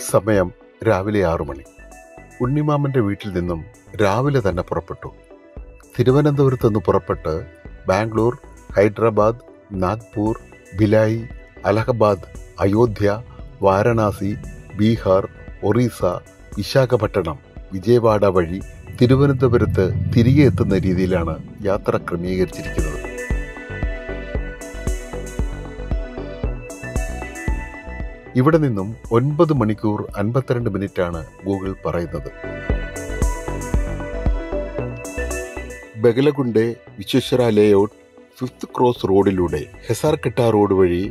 സമയം രാവിലെ 6 മണി. ഉണ്ണിമാമൻ്റെ വീട്ടിൽ നിന്നും രാവിലെ തന്നെ പുറപ്പെട്ടു. തിരുവനന്തപുരത്ത് നിന്ന് പുറപ്പെട്ട് ബാംഗ്ലൂർ, ഹൈദരാബാദ്, നാഗ്പൂർ, ഭിലായി, അലഹബാദ്, അയോധ്യ, വാരണാസി, ബീഹാർ, ഒറീസ, വിശാഖപട്ടണം, വിജയവാഡ വഴി തിരുവനന്തപുരത്ത് തിരികെ എത്തുന്ന രീതിയിലാണ് യാത്ര ക്രമീകരിച്ചിരിക്കുന്നത്. ഇവിടെ നിന്നും 9 മണിക്കൂർ 52 മിനിറ്റാണ് ഗൂഗിൾ പറയുന്നത്. ബഗലഗുണ്ടെ വിശ്വേശ്വര ലേഔട്ട് 5th ക്രോസ് റോഡിലൂടെ ഹെസാർകട്ട റോഡ് വഴി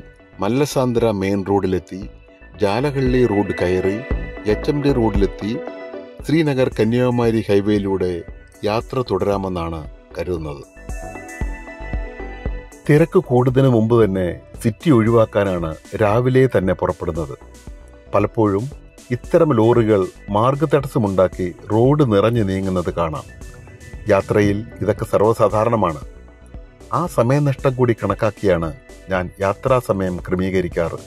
മല്ലസാന്ദ്ര മെയിൻ റോഡിലെത്തി, ജാലഹള്ളി റോഡ് കയറി HMD റോഡിലെത്തി ശ്രീനഗർ കന്യാകുമാരി ഹൈവേയിലൂടെ യാത്ര തുടരാമെന്നാണ് കരുതുന്നത്. തിരക്ക് കൂടുന്നതിന് മുമ്പ് തന്നെ സിറ്റി ഒഴിവാക്കാനാണ് രാവിലെ തന്നെ പുറപ്പെടുന്നത്. പലപ്പോഴും ഇത്തരം ലോറികൾ മാർഗതടസ്സമുണ്ടാക്കി റോഡ് നിറഞ്ഞു നീങ്ങുന്നത് കാണാം. യാത്രയിൽ ഇതൊക്കെ സർവ്വസാധാരണമാണ്. ആ സമയനഷ്ടം കൂടി കണക്കാക്കിയാണ് ഞാൻ യാത്രാസമയം ക്രമീകരിക്കാറ്.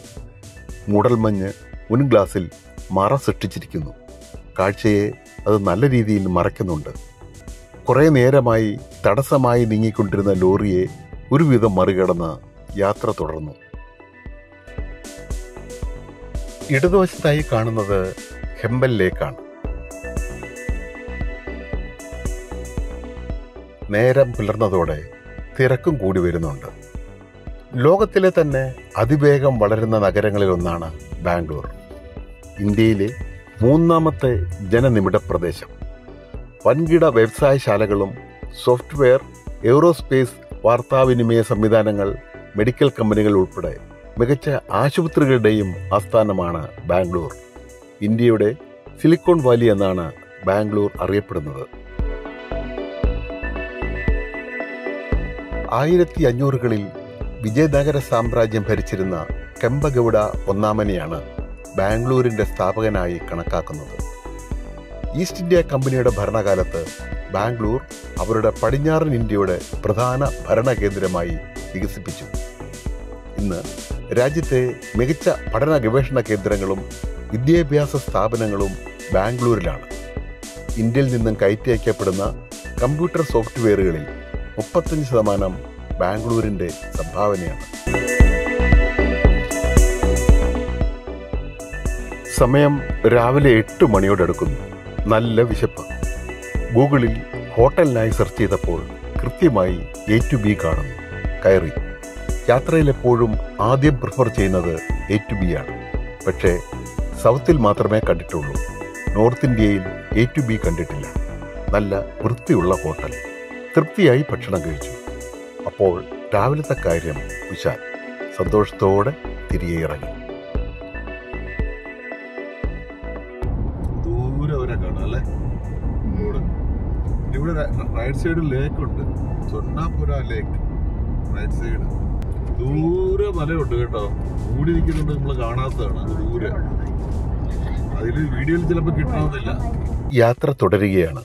മൂടൽമഞ്ഞ് മുൻഗ്ലാസിൽ മറ സൃഷ്ടിച്ചിരിക്കുന്നു. കാഴ്ചയെ അത് നല്ല രീതിയിൽ മറയ്ക്കുന്നുണ്ട്. കുറേ നേരമായി തടസ്സമായി നീങ്ങിക്കൊണ്ടിരുന്ന ലോറിയെ ഒരുവിധം മറികടന്ന് യാത്ര തുടർന്നു. ഇടതുവശത്തായി കാണുന്നത് ഹെമ്പൽ ലേക്കാണ്. നേരം പുലർന്നതോടെ തിരക്കും കൂടി വരുന്നുണ്ട്. ലോകത്തിലെ തന്നെ അതിവേഗം വളരുന്ന നഗരങ്ങളിലൊന്നാണ് ബാംഗ്ലൂർ. ഇന്ത്യയിലെ 3ാമത്തെ ജനനിബിഡ പ്രദേശം. വൻകിട വ്യവസായശാലകളും സോഫ്റ്റ്വെയർ, എയ്റോസ്പേസ്, വാർത്താവിനിമയ സംവിധാനങ്ങൾ, മെഡിക്കൽ കമ്പനികൾ ഉൾപ്പെടെ മികച്ച ആശുപത്രികളുടെയും ആസ്ഥാനമാണ് ബാംഗ്ലൂർ. ഇന്ത്യയുടെ സിലിക്കോൺ വാലി എന്നാണ് ബാംഗ്ലൂർ അറിയപ്പെടുന്നത്. 1500കളിൽ വിജയനഗര സാമ്രാജ്യം ഭരിച്ചിരുന്ന കെമ്പഗൌഡ ഒന്നാമനെയാണ് ബാംഗ്ലൂരിന്റെ സ്ഥാപകനായി കണക്കാക്കുന്നത്. ഈസ്റ്റ് ഇന്ത്യ കമ്പനിയുടെ ഭരണകാലത്ത് ബാംഗ്ലൂർ അവരുടെ പടിഞ്ഞാറൻ ഇന്ത്യയുടെ പ്രധാന ഭരണകേന്ദ്രമായി വികസിപ്പിച്ചു. ഇന്ന് രാജ്യത്തെ മികച്ച പഠന ഗവേഷണ കേന്ദ്രങ്ങളും വിദ്യാഭ്യാസ സ്ഥാപനങ്ങളും ബാംഗ്ലൂരിലാണ്. ഇന്ത്യയിൽ നിന്നും കയറ്റി അയക്കപ്പെടുന്ന കമ്പ്യൂട്ടർ സോഫ്റ്റ്വെയറുകളിൽ 35% ബാംഗ്ലൂരിന്റെ സംഭാവനയാണ്. സമയം രാവിലെ 8 മണിയോടടുക്കുന്നു. നല്ല വിശപ്പ്. ഗൂഗിളിൽ ഹോട്ടലിനായി സെർച്ച് ചെയ്തപ്പോൾ കൃത്യമായി A to B കാണുന്നു. കയറി. യാത്രയിൽ എപ്പോഴും ആദ്യം പ്രിഫർ ചെയ്യുന്നത് A to B ആണ്. പക്ഷേ സൗത്തിൽ മാത്രമേ കണ്ടിട്ടുള്ളൂ. നോർത്ത് ഇന്ത്യയിൽ A to B കണ്ടിട്ടില്ല. നല്ല വൃത്തിയുള്ള ഹോട്ടൽ. തൃപ്തിയായി ഭക്ഷണം കഴിച്ചു. അപ്പോൾ രാവിലത്തെ കാര്യം കുശാൽ. സന്തോഷത്തോടെ തിരികെ ഇറങ്ങി. ദൂരെ വരെ കാണാം അല്ലേ? ഇവിടെ റൈറ്റ് സൈഡ് ലേക്ക് ഉണ്ട്, സൊന്നാപുര ലേക്ക്. റൈറ്റ് സൈഡ് ദൂരെ മലയുണ്ട് കേട്ടോ. മൂടി നിൽക്കുന്നുണ്ട്, നമ്മൾ കാണാത്തതാണ്. ദൂരെ അതിൽ വീഡിയോയിൽ ചിലപ്പോൾ കിട്ടണമെന്നില്ല. യാത്ര തുടരുകയാണ്.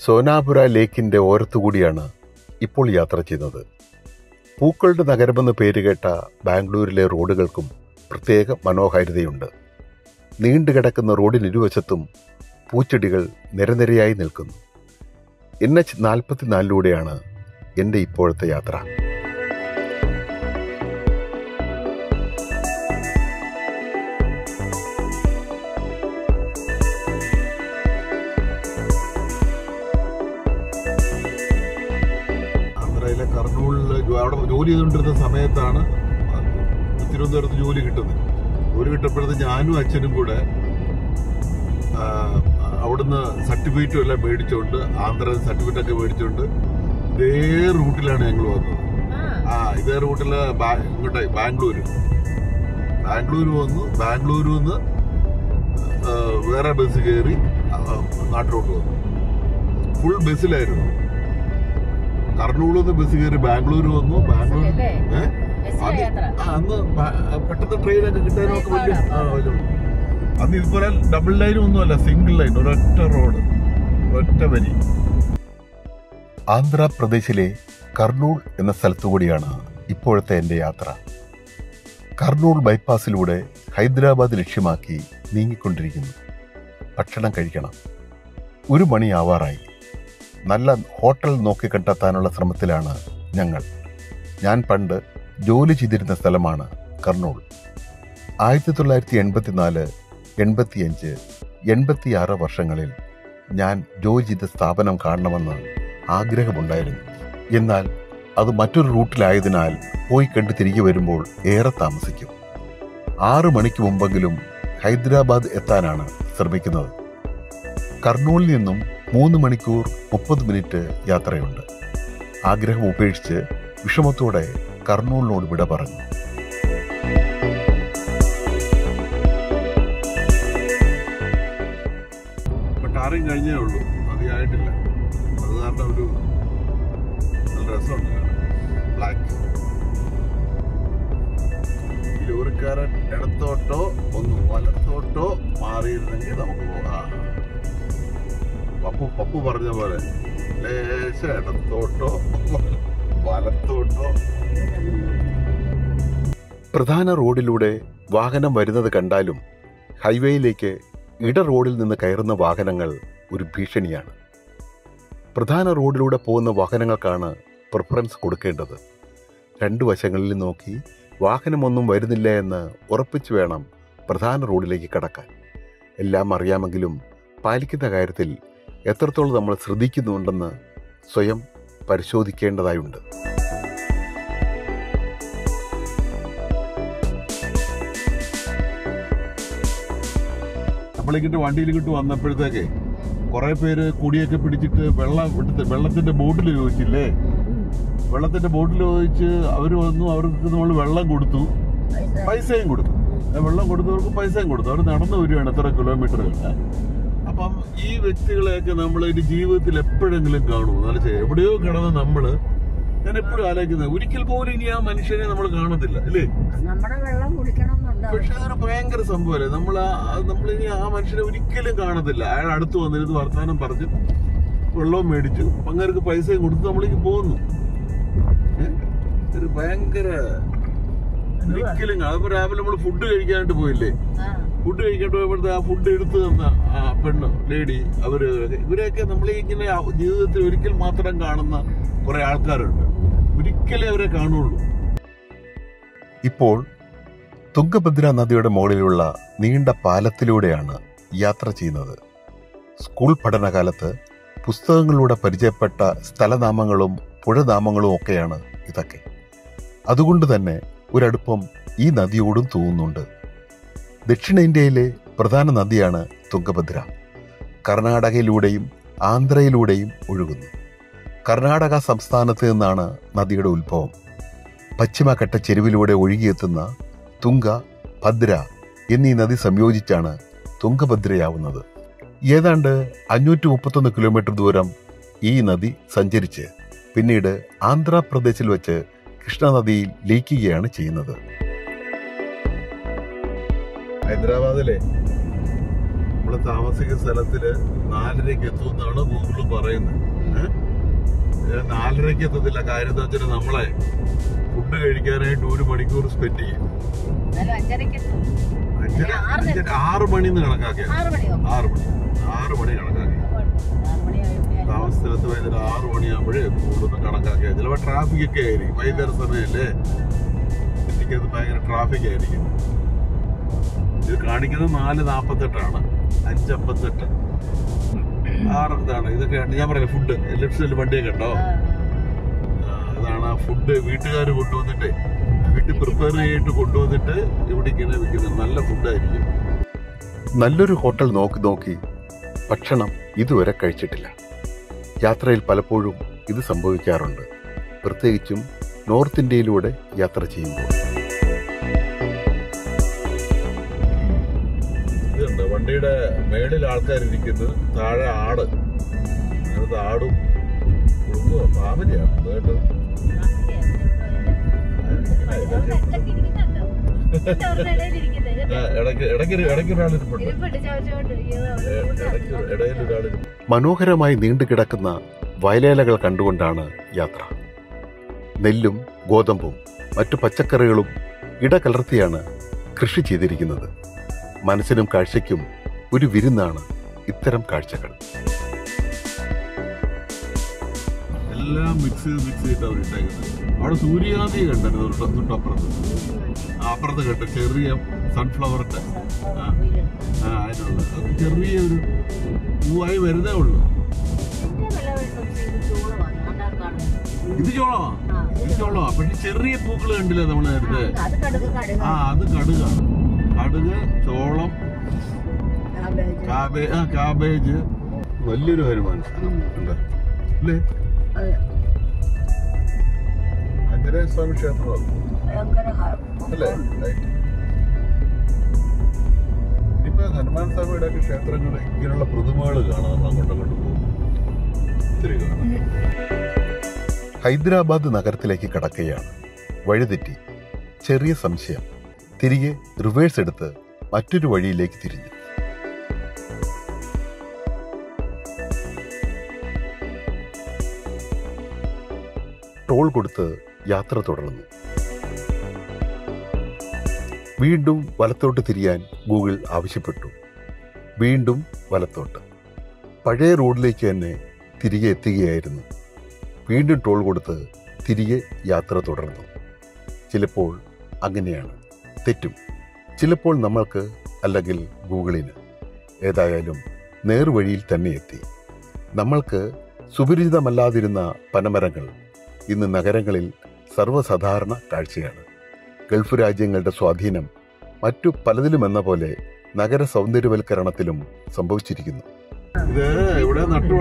സോനാപുര ലേക്കിന്റെ ഓരത്തുകൂടിയാണ് ഇപ്പോൾ യാത്ര ചെയ്യുന്നത്. പൂക്കളുടെ നഗരമെന്ന് പേരുകേട്ട ബാംഗ്ലൂരിലെ റോഡുകൾക്കും പ്രത്യേക മനോഹാരിതയുണ്ട്. നീണ്ടുകിടക്കുന്ന റോഡിനിരുവശത്തും പൂച്ചെടികൾ നിരനിരയായി നിൽക്കുന്നു. NH-44 എൻ്റെ ഇപ്പോഴത്തെ യാത്ര. ആന്ധ്രയിലെ കർണൂളിൽ അവിടെ ജോലി ചെയ്തുകൊണ്ടിരുന്ന സമയത്താണ് തിരുവനന്തപുരത്ത് ജോലി കിട്ടുന്നത്. ജോലി കിട്ടപ്പോഴത്തെ ഞാനും അച്ഛനും കൂടെ അവിടുന്ന് സർട്ടിഫിക്കറ്റും എല്ലാം മേടിച്ചോണ്ട്, ആന്ധ്ര സർട്ടിഫിക്കറ്റ് ഒക്കെ മേടിച്ചോണ്ട് ഇതേ റൂട്ടിലാണ് ഞങ്ങൾ വന്നത്. ഇതേ റൂട്ടില് ഇങ്ങോട്ട് ബാംഗ്ലൂര് വന്നു. ബാംഗ്ലൂരിൽ നിന്ന് വേറെ ബസ് കയറി നാട്ടിലോട്ട് വന്നു. ഫുൾ ബസ്സിലായിരുന്നു. കർണൂളിൽ നിന്ന് ബസ് കയറി ബാംഗ്ലൂർ വന്നു. ബാംഗ്ലൂർ അന്ന് പെട്ടെന്ന് ട്രെയിനൊക്കെ കിട്ടാനൊക്കെ വലിയ അന്ന് ഇതുപോലെ ഡബിൾ ലൈനും ഒന്നുമല്ല, സിംഗിൾ ലൈൻ, ഒരൊറ്റ റോഡ്, ഒറ്റ വരി. ആന്ധ്രാപ്രദേശിലെ കർണൂൾ എന്ന സ്ഥലത്തുകൂടിയാണ് ഇപ്പോഴത്തെ എൻ്റെ യാത്ര. കർണൂൾ ബൈപ്പാസിലൂടെ ഹൈദരാബാദ് ലക്ഷ്യമാക്കി നീങ്ങിക്കൊണ്ടിരിക്കുന്നു. ഭക്ഷണം കഴിക്കണം. 1 മണിയാവാറായി. നല്ല ഹോട്ടൽ നോക്കി കണ്ടെത്താനുള്ള ശ്രമത്തിലാണ് ഞങ്ങൾ. ഞാൻ പണ്ട് ജോലി ചെയ്തിരുന്ന സ്ഥലമാണ് കർണൂൽ. 1984, 85, 86 വർഷങ്ങളിൽ ഞാൻ ജോലി ചെയ്ത സ്ഥാപനം കാണണമെന്ന് ആഗ്രഹമുണ്ടായിരുന്നു. എന്നാൽ അത് മറ്റൊരു റൂട്ടിലായതിനാൽ പോയി കണ്ട് തിരികെ വരുമ്പോൾ ഏറെ താമസിക്കും. 6 മണിക്ക് മുമ്പെങ്കിലും ഹൈദരാബാദ് എത്താനാണ് ശ്രമിക്കുന്നത്. കർണൂലിൽ നിന്നും 3 മണിക്കൂർ 30 മിനിറ്റ് യാത്രയുണ്ട്. ആഗ്രഹം ഉപേക്ഷിച്ച് വിഷമത്തോടെ കർണൂലിനോട് വിട പറഞ്ഞു. ടാറിങ് കഴിഞ്ഞേ ഉള്ളൂ, അധികമായിട്ടില്ല. അത് കാരണം ഒരു നല്ല രസമുണ്ട്. ബ്ലാക്ക് ലോറിക്കാരൻ ഇടത്തോട്ടോ ഒന്ന് വലത്തോട്ടോ മാറിയിരുന്നെങ്കിൽ നമുക്ക് പോകാം. പപ്പു പറഞ്ഞ പോലെ ലേശ ഇടത്തോട്ടോ വലത്തോട്ടോ. പ്രധാന റോഡിലൂടെ വാഹനം വരുന്നത് കണ്ടാലും ഹൈവേയിലേക്ക് ഇട റോഡിൽ നിന്ന് കയറുന്ന വാഹനങ്ങൾ ഒരു ഭീഷണിയാണ്. പ്രധാന റോഡിലൂടെ പോകുന്ന വാഹനങ്ങൾക്കാണ് പ്രിഫറൻസ് കൊടുക്കേണ്ടത്. 2 വശങ്ങളിൽ നോക്കി വാഹനമൊന്നും വരുന്നില്ല എന്ന് ഉറപ്പിച്ചു വേണം പ്രധാന റോഡിലേക്ക് കടക്കാൻ. എല്ലാം അറിയാമെങ്കിലും പാലിക്കുന്ന കാര്യത്തിൽ എത്രത്തോളം നമ്മൾ ശ്രദ്ധിക്കുന്നുണ്ടെന്ന് സ്വയം പരിശോധിക്കേണ്ടതായുണ്ട്. നമ്മളിങ്ങോട്ട് വണ്ടിയിലിങ്ങോട്ട് വന്നപ്പോഴത്തേക്ക് കുറെ പേര് കുടിയൊക്കെ പിടിച്ചിട്ട് വെള്ളത്തിന്റെ ബോട്ടിൽ ചോദിച്ചില്ലേ. വെള്ളത്തിന്റെ ബോട്ടിൽ ചോദിച്ച് അവര് വന്നു. അവർക്ക് നമ്മൾ വെള്ളം കൊടുത്തു, പൈസയും കൊടുത്തു. വെള്ളം കൊടുത്തവർക്ക് പൈസയും കൊടുത്തു. അവർ നടന്നു വരികയാണ് എത്ര കിലോമീറ്ററുകൾ. അപ്പം ഈ വ്യക്തികളെയൊക്കെ നമ്മൾ ഒരു ജീവിതത്തിൽ എപ്പോഴെങ്കിലും കാണുമോ? നല്ല എവിടെയോ കിടന്ന് ഞാൻ എപ്പോഴും ആലോചിക്കുന്നത്, ഒരിക്കൽ പോലും ഇനി ആ മനുഷ്യനെ നമ്മൾ കാണത്തില്ല അല്ലേ? പക്ഷെ അതൊരു ഭയങ്കര സംഭവമല്ലേ. നമ്മളിനി ആ മനുഷ്യനെ ഒരിക്കലും കാണത്തില്ല. അയാൾ അടുത്ത് വന്നിരുന്ന് വർത്താനം പറഞ്ഞു, വെള്ളവും മേടിച്ചു, അങ്ങേർക്ക് പൈസയും കൊടുത്ത് നമ്മളിക്ക് പോകുന്നു. ഒരു ഭയങ്കര ഒരിക്കലും. അതിപ്പോ രാവിലെ നമ്മൾ ഫുഡ് കഴിക്കാനായിട്ട് പോയില്ലേ, ഫുഡ് കഴിക്കാണ്ട് പോയപ്പോഴത്തെ ആ ഫുഡ് എടുത്തു തന്ന ആ പെണ്ണ് ലേഡി, ഇവരെയൊക്കെ നമ്മളിങ്ങനെ ജീവിതത്തിൽ ഒരിക്കൽ മാത്രം കാണുന്ന കുറെ ആൾക്കാരുണ്ട്. ഒരിക്കലേ അവരെ കാണുള്ളൂ. ഇപ്പോൾ തുംഗഭദ്ര നദിയുടെ മുകളിലുള്ള നീണ്ട പാലത്തിലൂടെയാണ് യാത്ര ചെയ്യുന്നത്. സ്കൂൾ പഠനകാലത്ത് പുസ്തകങ്ങളിലൂടെ പരിചയപ്പെട്ട സ്ഥലനാമങ്ങളും പുഴനാമങ്ങളും ഒക്കെയാണ് ഇതൊക്കെ. അതുകൊണ്ട് തന്നെ ഒരടുപ്പം ഈ നദിയോടും തോന്നുന്നുണ്ട്. ദക്ഷിണേന്ത്യയിലെ പ്രധാന നദിയാണ് തുംഗഭദ്ര. കർണാടകയിലൂടെയും ആന്ധ്രയിലൂടെയും ഒഴുകുന്നു. കർണാടക സംസ്ഥാനത്ത് നിന്നാണ് നദിയുടെ ഉത്ഭവം. പശ്ചിമഘട്ട ചെരുവിലൂടെ ഒഴുകിയെത്തുന്ന തുംഗ, ഭദ്ര എന്നീ നദി സംയോജിച്ചാണ് തുംഗഭദ്രയാവുന്നത്. ഏതാണ്ട് 531 കിലോമീറ്റർ ദൂരം ഈ നദി സഞ്ചരിച്ച് പിന്നീട് ആന്ധ്രാപ്രദേശിൽ വെച്ച് കൃഷ്ണനദിയിൽ ലയിക്കുകയാണ് ചെയ്യുന്നത്. ഹൈദരാബാദിലെ നമ്മൾ താമസിക്കുന്ന സ്ഥലത്തില് 4:30 എത്തുമെന്നാണ് ഗൂഗിള് പറയുന്നത്. 4:30 എത്തത്തില്ല. കാര്യം എന്താ വെച്ചാൽ നമ്മളെ ഫുഡ് കഴിക്കാനായിട്ട് 1 മണിക്കൂർ സ്പെൻഡ് ചെയ്യും. 6 മണിന്ന് കണക്കാക്കിയ 6 മണി കണക്കാക്കി താമസ സ്ഥലത്ത് വൈകുന്നേരം 6 മണിയാകുമ്പോഴേ കൂടുതൽ കണക്കാക്കിയ. ചിലപ്പോൾ ട്രാഫിക് ഒക്കെ ആയിരിക്കും. വൈകുന്നേര സമയമല്ലേ, എനിക്കത് ഭയങ്കര ട്രാഫിക് ആയിരിക്കും. ഇത് കാണിക്കുന്നത് 4:48, 5:58, 6 ഇതാണ്. ഇതൊക്കെ ഞാൻ പറയാം. ഫുഡ് ലെഫ്റ്റ് സൈഡിൽ വണ്ടിയൊക്കെ ഉണ്ടോ? അതാണ് ആ ഫുഡ്. വീട്ടുകാർ കൊണ്ടുവന്നിട്ട് വീട്ടിൽ പ്രിപ്പയർ ചെയ്തിട്ട് കൊണ്ടുവന്നിട്ട് ഇവിടെ ഇങ്ങനെ വിൽക്കുന്നത്. നല്ല ഫുഡായിരിക്കും. നല്ലൊരു ഹോട്ടൽ നോക്കി ഭക്ഷണം ഇതുവരെ കഴിച്ചിട്ടില്ല. യാത്രയിൽ പലപ്പോഴും ഇത് സംഭവിക്കാറുണ്ട്, പ്രത്യേകിച്ചും നോർത്ത് ഇന്ത്യയിലൂടെ യാത്ര ചെയ്യുമ്പോൾ. ഇതുണ്ട് വണ്ടിയുടെ മേളിൽ ആൾക്കാരിരിക്കുന്നത്, താഴെ ആട്. അതിനകത്ത് ആടും കുടുംബവും ഫാമിലിയാണ് കേട്ടോ. മനോഹരമായി നീണ്ടുകിടക്കുന്ന വയലേലകൾ കണ്ടുകൊണ്ടാണ് യാത്ര. നെല്ലും ഗോതമ്പും മറ്റു പച്ചക്കറികളും ഇടകലർത്തിയാണ് കൃഷി ചെയ്തിരിക്കുന്നത്. മനസ്സിനും കാഴ്ചയ്ക്കും ഒരു വിരുന്നാണ് ഇത്തരം കാഴ്ചകൾ. എല്ലാം മിക്സ് ചെയ്തിട്ട് അവർ ഇട്ടേക്കുന്നത്. അവിടെ സൂര്യകാന്തി കണ്ടായിരുന്നു തൊട്ടപ്പുറത്ത്. അപ്പുറത്ത് കേട്ടോ ചെറിയ സൺഫ്ലവറിന്റെ അതിനുള്ള ചെറിയൊരു പൂവായി വരുന്നേ ഉള്ളൂ. ഇത് ചോളമാ പക്ഷെ ചെറിയ പൂക്കൾ കണ്ടില്ലേ നമ്മള് നേരത്തെ? അത് കടുകാണ്. കടുക്, ചോളം, കാബേജ്. വലിയൊരു വരുമാനം അല്ലേ? ആഞ്ജനേയ സ്വാമി ക്ഷേത്രം അല്ലേ? ഇനിയിപ്പോ ഹനുമാൻ സ്വാമിയുടെ ഒക്കെ ക്ഷേത്രങ്ങൾ ഇങ്ങനെയുള്ള പ്രതിമകൾ കാണാം. അങ്ങോട്ടങ്ങോട്ട് പോകും. ഒത്തിരി കാണാം. ഹൈദരാബാദ് നഗരത്തിലേക്ക് കടക്കുകയാണ്. വഴിതെറ്റി. ചെറിയ സംശയം. തിരികെ റിവേഴ്സ് എടുത്ത് മറ്റൊരു വഴിയിലേക്ക് തിരിഞ്ഞു. ടോൾ കൊടുത്ത് യാത്ര തുടർന്നു. വീണ്ടും വലത്തോട്ട് തിരിയാൻ ഗൂഗിൾ ആവശ്യപ്പെട്ടു. വീണ്ടും വലത്തോട്ട്. പഴയ റോഡിലേക്ക് തന്നെ തിരികെ എത്തുകയായിരുന്നു. വീണ്ടും ടോൾ കൊടുത്ത് തിരികെ യാത്ര തുടർന്നു. ചിലപ്പോൾ അങ്ങനെയാണ്, തെറ്റും. ചിലപ്പോൾ നമ്മൾക്ക്, അല്ലെങ്കിൽ ഗൂഗിളിന്. ഏതായാലും നേർവഴിയിൽ തന്നെ എത്തി. നമ്മൾക്ക് സുപരിചിതമല്ലാതിരുന്ന പനമരങ്ങൾ ഇന്ന് നഗരങ്ങളിൽ സർവ്വസാധാരണ കാഴ്ചയാണ്. ഗൾഫ് രാജ്യങ്ങളുടെ സ്വാധീനം മറ്റു പലതിലുമെന്ന പോലെ നഗര സൗന്ദര്യവൽക്കരണത്തിലും സംഭവിച്ചിരിക്കുന്നു. ഇത് ഇവിടെ നട്ടിട്ട്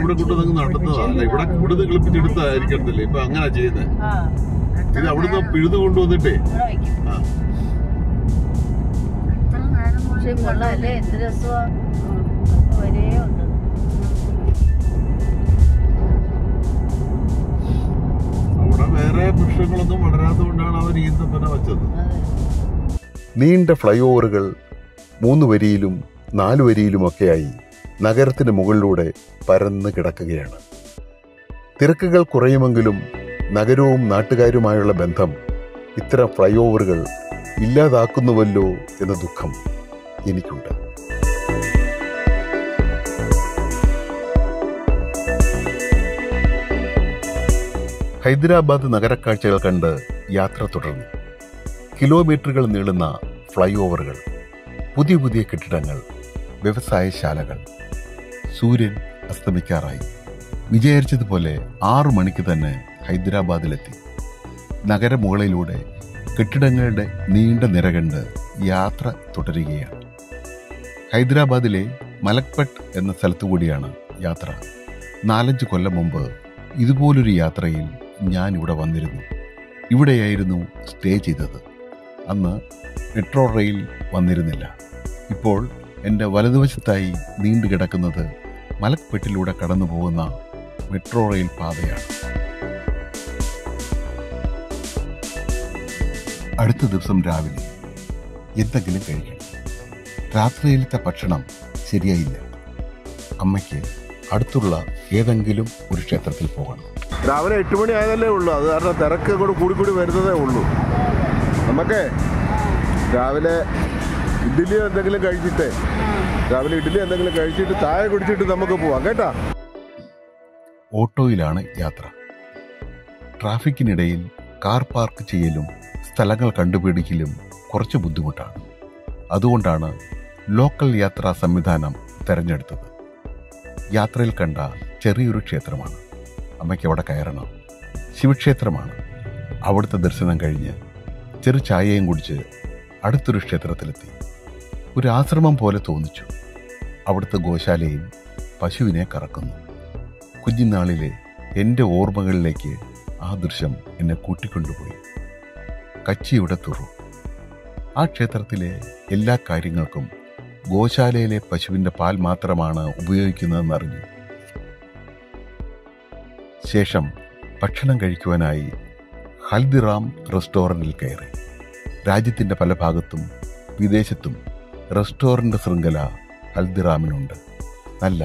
ഇവിടെ കൊണ്ടുവന്ന് നടുന്നതാ. അല്ല, ഇവിടെ ഇവിടുന്ന് കിളിപ്പിച്ചെടുത്തായിരിക്കത്തില്ലേ ഇപ്പൊ അങ്ങനെ ചെയ്യുന്നത്. ഇത് അവിടുന്ന് പിഴുതു കൊണ്ടുവന്നിട്ടേ അവിടെ വേറെ വൃക്ഷങ്ങളൊന്നും വളരാത്തതുകൊണ്ടാണ് അവർ ഈ തന്നെ വെച്ചത്. നീണ്ട ഫ്ലൈ ഓവറുകൾ 3 വരിയിലും 4 വരിയിലുമൊക്കെയായി നഗരത്തിന് മുകളിലൂടെ പരന്ന് കിടക്കുകയാണ്. തിരക്കുകൾ കുറയുമെങ്കിലും നഗരവും നാട്ടുകാരുമായുള്ള ബന്ധം ഇത്തരം ഫ്ലൈ ഓവറുകൾ ഇല്ലാതാക്കുന്നുവല്ലോ എന്ന ദുഃഖം എനിക്കുണ്ട്. ഹൈദരാബാദ് നഗരക്കാഴ്ചകൾ കണ്ട് യാത്ര തുടർന്നു. കിലോമീറ്ററുകൾ നീളുന്ന ഫ്ലൈ ഓവറുകൾ, പുതിയ പുതിയ കെട്ടിടങ്ങൾ, വ്യവസായശാലകൾ. സൂര്യൻ അസ്തമിക്കാറായി. വിചാരിച്ചതുപോലെ 6 മണിക്ക് തന്നെ ഹൈദരാബാദിലെത്തി. നഗരമുകളിലൂടെ കെട്ടിടങ്ങളുടെ നീണ്ട നിര കണ്ട് യാത്ര തുടരുകയാണ്. ഹൈദരാബാദിലെ മലക്പട്ട് എന്ന സ്ഥലത്തുകൂടിയാണ് യാത്ര. 4-5 കൊല്ലം മുമ്പ് ഇതുപോലൊരു യാത്രയിൽ ഞാൻ ഇവിടെ വന്നിരുന്നു. ഇവിടെയായിരുന്നു സ്റ്റേ ചെയ്തത്. അന്ന് മെട്രോ റെയിൽ വന്നിരുന്നില്ല. ഇപ്പോൾ എൻ്റെ വലതുവശത്തായി നീണ്ടുകിടക്കുന്നത് മലക്പെട്ടിലൂടെ കടന്നു പോകുന്ന മെട്രോ റെയിൽ പാതയാണ്. അടുത്ത ദിവസം രാവിലെ എന്തെങ്കിലും കഴിക്കണം. രാത്രിയിലത്തെ ഭക്ഷണം ശരിയായില്ല. അമ്മയ്ക്ക് അടുത്തുള്ള ഏതെങ്കിലും ഒരു ക്ഷേത്രത്തിൽ പോകണം. രാവിലെ 8 മണി ആയതല്ലേ ഉള്ളൂ. അത് കാരണം തിരക്ക് കൂടി വരുന്നതേ ഉള്ളൂ. നമുക്ക് രാവിലെ ഇഡ്ഡലി എന്തെങ്കിലും കഴിച്ചിട്ട് ചായ കുടിച്ചിട്ട് നമുക്ക് പോവാം കേട്ടാ. ഓട്ടോയിലാണ് യാത്ര. ട്രാഫിക്കിനിടയിൽ കാർ പാർക്ക് ചെയ്യലും സ്ഥലങ്ങൾ കണ്ടുപിടിക്കലും കുറച്ച് ബുദ്ധിമുട്ടാണ്. അതുകൊണ്ടാണ് ലോക്കൽ യാത്രാ സംവിധാനം തിരഞ്ഞെടുത്തത്. യാത്രയിൽ കണ്ട ചെറിയൊരു ക്ഷേത്രമാണ്. അമ്മയ്ക്ക് അവിടെ കയറണം. ശിവക്ഷേത്രമാണ്. അവിടുത്തെ ദർശനം കഴിഞ്ഞ് ചെറു ചായയും കുടിച്ച് അടുത്തൊരു ക്ഷേത്രത്തിലെത്തി. ഒരു ആശ്രമം പോലെ തോന്നിച്ചു. അവിടുത്തെ ഗോശാലയിൽ പശുവിനെ കറക്കുന്നു. കുഞ്ഞിനാളിലെ എൻ്റെ ഓർമ്മകളിലേക്ക് ആ ദൃശ്യം എന്നെ കൂട്ടിക്കൊണ്ടുപോയി. കച്ചിയുടെ തുറു. ആ ക്ഷേത്രത്തിലെ എല്ലാ കാര്യങ്ങൾക്കും ഗോശാലയിലെ പശുവിൻ്റെ പാൽ മാത്രമാണ് ഉപയോഗിക്കുന്നതെന്നറിഞ്ഞു. ശേഷം ഭക്ഷണം കഴിക്കുവാനായി ഹൽദിറാം റെസ്റ്റോറൻറ്റിൽ കയറി. രാജ്യത്തിൻ്റെ പല ഭാഗത്തും വിദേശത്തും റെസ്റ്റോറൻ്റ് ശൃംഖല ഹൽദിറാമിനുണ്ട്. നല്ല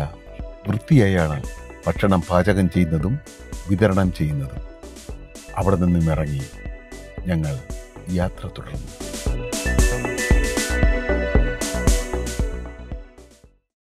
വൃത്തിയായാണ് ഭക്ഷണം പാചകം ചെയ്യുന്നതും വിതരണം ചെയ്യുന്നതും. അവിടെ നിന്നും ഇറങ്ങി ഞങ്ങൾ യാത്ര തുടർന്നു.